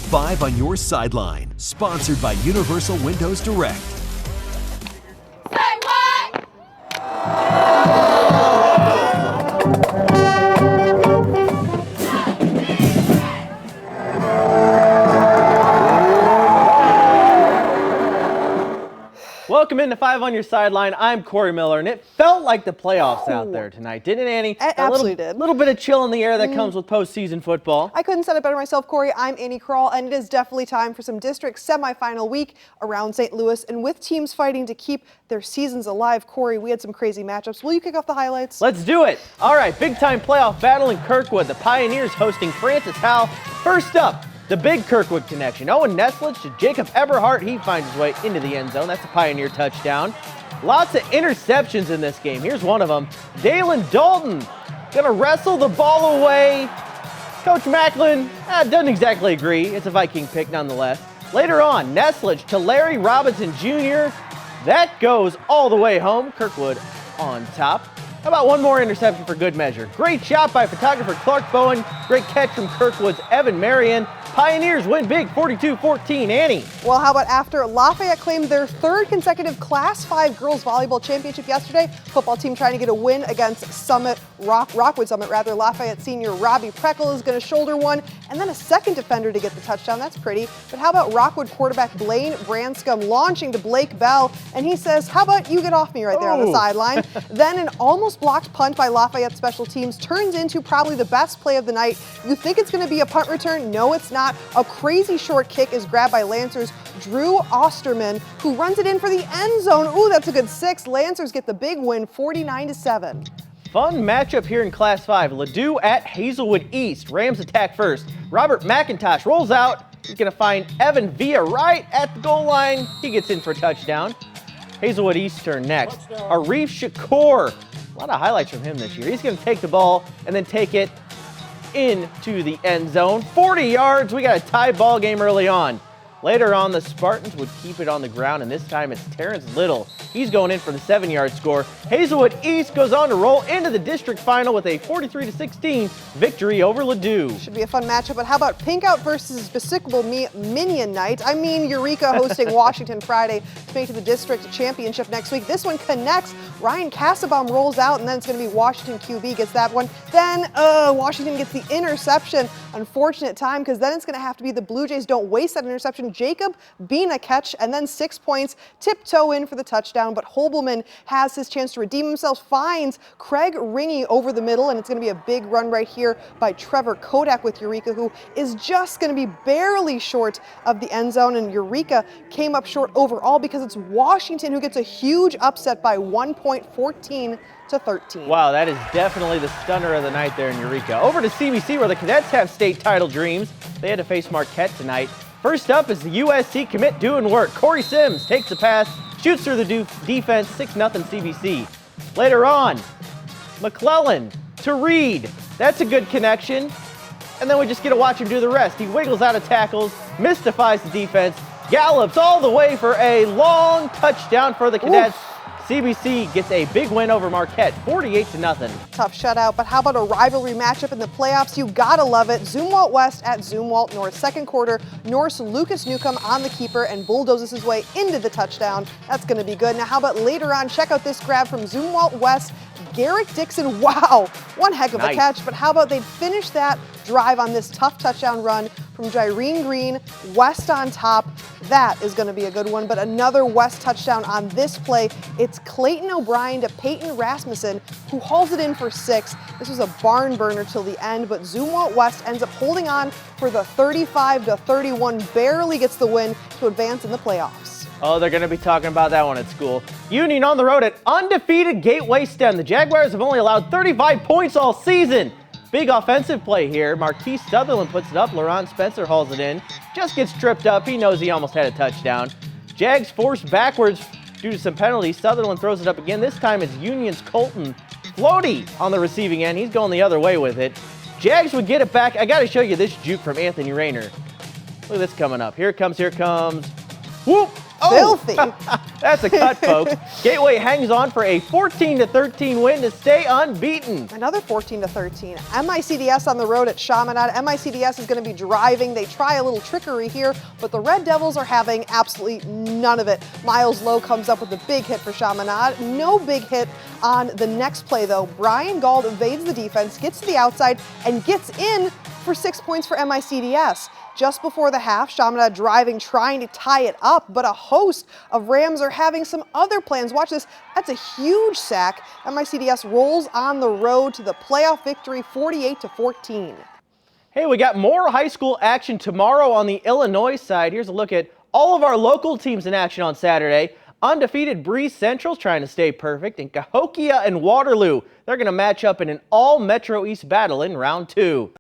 5 on Your Sideline, sponsored by Universal Windows Direct. Welcome into 5 on Your Sideline. I'm Corey Miller, and it felt like the playoffs out there tonight, didn't it, Annie? It absolutely did. A little bit of chill in the air that comes with postseason football. I couldn't said it better myself, Corey. I'm Annie Kroll, and it is definitely time for some district semifinal week around St. Louis, and with teams fighting to keep their seasons alive. Corey, we had some crazy matchups. Will you kick off the highlights? Let's do it. All right, big-time playoff battle in Kirkwood. The Pioneers hosting Francis Howell. First up, the big Kirkwood connection. Owen Neslich to Jacob Eberhardt. He finds his way into the end zone. That's a Pioneer touchdown. Lots of interceptions in this game. Here's one of them. Dalen Dalton gonna wrestle the ball away. Coach Macklin doesn't exactly agree. It's a Viking pick nonetheless. Later on, Neslich to Larry Robinson Jr. That goes all the way home. Kirkwood on top. How about one more interception for good measure? Great shot by photographer Clark Bowen. Great catch from Kirkwood's Evan Marion. Pioneers win big, 42-14. Annie. Well, how about after Lafayette claimed their third consecutive Class 5 girls volleyball championship yesterday? Football team trying to get a win against Rockwood Summit. Lafayette senior Robbie Preckle is going to shoulder one, and then a second defender to get the touchdown. That's pretty. But how about Rockwood quarterback Blaine Branscombe launching to Blake Bell, and he says, how about you get off me right there on the sideline? Then an almost blocked punt by Lafayette special teams turns into probably the best play of the night. You think it's going to be a punt return? No, it's not. A crazy short kick is grabbed by Lancers' Drew Osterman, who runs it in for the end zone. Ooh, that's a good 6. Lancers get the big win, 49-7. Fun matchup here in Class 5. Ladue at Hazelwood East. Rams attack first. Robert McIntosh rolls out. He's going to find Evan Villa right at the goal line. He gets in for a touchdown. Hazelwood East turn next. Arif Shakur. A lot of highlights from him this year. He's going to take the ball and then take it into the end zone. 40 yards. We got a tie ball game early on. Later on, the Spartans would keep it on the ground, and this time it's Terrence Little. He's going in for the 7-yard score. Hazelwood East goes on to roll into the district final with a 43-16 victory over Ladue. Should be a fun matchup, but how about Pink Out versus Despicable Me Minion Night? I mean, Eureka hosting Washington Friday to make it to the district championship next week. This one connects. Ryan Cassabaum rolls out, and then it's going to be Washington QB gets that one. Then Washington gets the interception. Unfortunate time, because then it's going to have to be the Blue Jays don't waste that interception. Jacob Bina catch, and then 6 points. Tiptoe in for the touchdown, but Holbelman has his chance to redeem himself, finds Craig Ringy over the middle, and it's going to be a big run right here by Trevor Kodak with Eureka, who is just going to be barely short of the end zone, and Eureka came up short overall because it's Washington who gets a huge upset by 1 point, 14-13. Wow, that is definitely the stunner of the night there in Eureka. Over to CBC, where the Cadets have state title dreams. They had to face Marquette tonight. First up is the USC commit doing work. Corey Sims takes the pass, shoots through the defense, 6-0 CBC. Later on, McClellan to Reed. That's a good connection. And then we just get to watch him do the rest. He wiggles out of tackles, mystifies the defense, gallops all the way for a long touchdown for the Cadets. Oof. CBC gets a big win over Marquette, 48-0. Tough shutout, but how about a rivalry matchup in the playoffs? You gotta love it. Zumwalt West at Zumwalt North. Second quarter, North's Lucas Newcomb on the keeper and bulldozes his way into the touchdown. That's gonna be good. Now how about later on, check out this grab from Zumwalt West. Garrick Dixon, wow, one heck of a catch, but how about they finish that drive on this tough touchdown run from Jyrene Green, West on top. That is going to be a good one, but another West touchdown on this play. It's Clayton O'Brien to Peyton Rasmussen, who hauls it in for 6. This was a barn burner till the end, but Zumwalt West ends up holding on for the 35-31, barely gets the win to advance in the playoffs. Oh, they're going to be talking about that one at school. Union on the road at undefeated Gateway STEM. The Jaguars have only allowed 35 points all season. Big offensive play here. Marquise Sutherland puts it up. Laurent Spencer hauls it in. Just gets tripped up. He knows he almost had a touchdown. Jags forced backwards due to some penalties. Sutherland throws it up again. This time it's Union's Colton Floaty on the receiving end. He's going the other way with it. Jags would get it back. I got to show you this juke from Anthony Rayner. Look at this coming up. Here it comes. Here it comes. Whoop! Oh. Filthy. That's a cut, folks. Gateway hangs on for a 14-13 win to stay unbeaten. Another 14-13. MICDS on the road at Chaminade. MICDS is going to be driving. They try a little trickery here, but the Red Devils are having absolutely none of it. Miles Lowe comes up with a big hit for Chaminade. No big hit on the next play, though. Brian Gald evades the defense, gets to the outside, and gets in for 6 points for MICDS. Just before the half, Chaminade driving, trying to tie it up, but a host of Rams are having some other plans. Watch this. That's a huge sack. MICDS rolls on the road to the playoff victory, 48-14. Hey, we got more high school action tomorrow on the Illinois side. Here's a look at all of our local teams in action on Saturday. Undefeated Breeze Central's trying to stay perfect, and Cahokia and Waterloo, they're going to match up in an all-Metro East battle in round 2.